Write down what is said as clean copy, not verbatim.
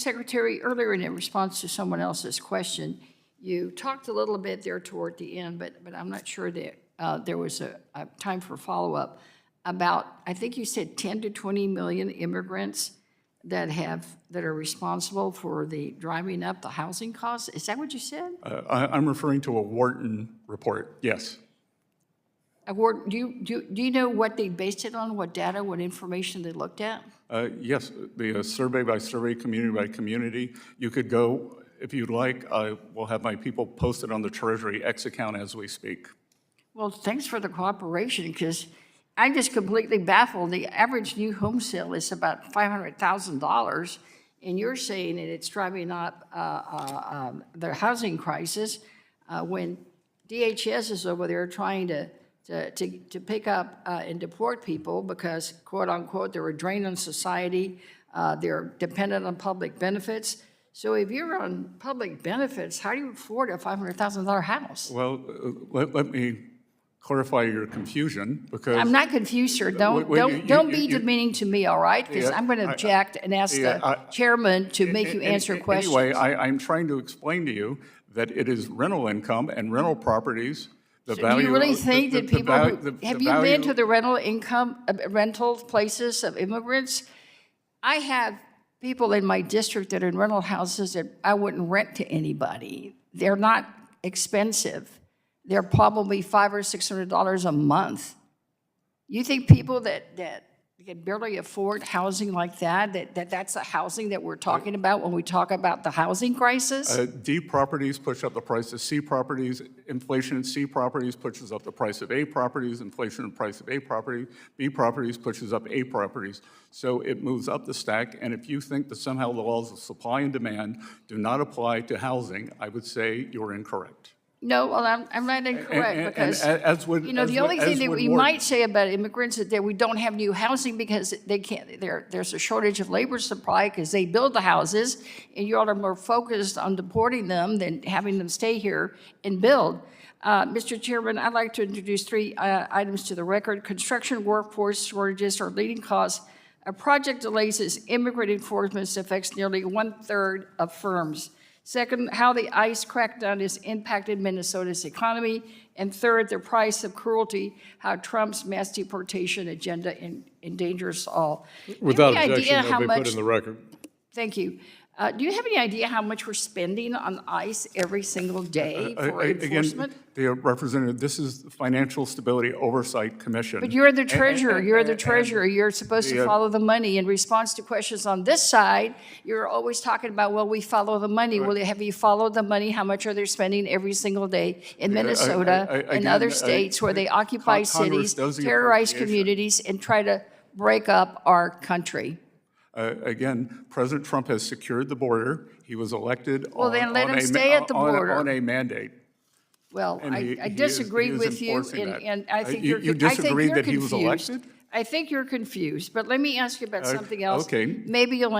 Secretary, earlier in response to someone else's question, you talked a little bit there toward the end, but I'm not sure that there was a time for follow-up about, I think you said 10 to 20 million immigrants that are responsible for the driving up the housing costs. Is that what you said? I'm referring to a Wharton report, yes. Do you know what they based it on, what data, what information they looked at? Yes, the survey by survey, community by community. You could go, if you'd like, we'll have my people post it on the Treasury X account as we speak. Well, thanks for the cooperation, because I'm just completely baffled. The average new home sale is about $500,000, and you're saying that it's driving up the housing crisis when DHS is over there trying to pick up and deport people because, quote unquote, they're a drain on society, they're dependent on public benefits. So if you're on public benefits, how do you afford a $500,000 house? Well, let me clarify your confusion, because I'm not confused, sir. Don't be demeaning to me, all right? Because I'm going to object and ask the chairman to make you answer questions. Anyway, I'm trying to explain to you that it is rental income and rental properties. Do you really think that people have you been to the rental places of immigrants? I have people in my district that are in rental houses that I wouldn't rent to anybody. They're not expensive. They're probably $500 or $600 a month. You think people that can barely afford housing like that's the housing that we're talking about when we talk about the housing crisis? D properties push up the price of C properties. Inflation in C properties pushes up the price of A properties. Inflation in the price of A property. B properties pushes up A properties. So it moves up the stack. And if you think that somehow the laws of supply and demand do not apply to housing, I would say you're incorrect. No, well, I'm not incorrect because, the only thing that we might say about immigrants is that we don't have new housing because they can't, there's a shortage of labor supply because they build the houses, and you all are more focused on deporting them than having them stay here and build. Mr. Chairman, I'd like to introduce three items to the record. Construction workforce shortages are leading cause of project delays as immigrant enforcement affects nearly 1/3 of firms. Second, how the ICE crackdown has impacted Minnesota's economy. And third, the price of cruelty, how Trump's mass deportation agenda endangers all. Without objection, they'll be put in the record. Thank you. Do you have any idea how much we're spending on ICE every single day for enforcement? Again, the representative, this is the Financial Stability Oversight Commission. But you're the treasurer. You're the treasurer. You're supposed to follow the money. In response to questions on this side, you're always talking about, well, we follow the money. Well, have you followed the money? How much are they spending every single day in Minnesota and other states where they occupy cities, terrorize communities, and try to break up our country? Again, President Trump has secured the border. He was elected on a mandate. Well, I disagree with you, and I think you disagree that he was elected? I think you're confused, but let me ask you about something else. Okay. Maybe you'll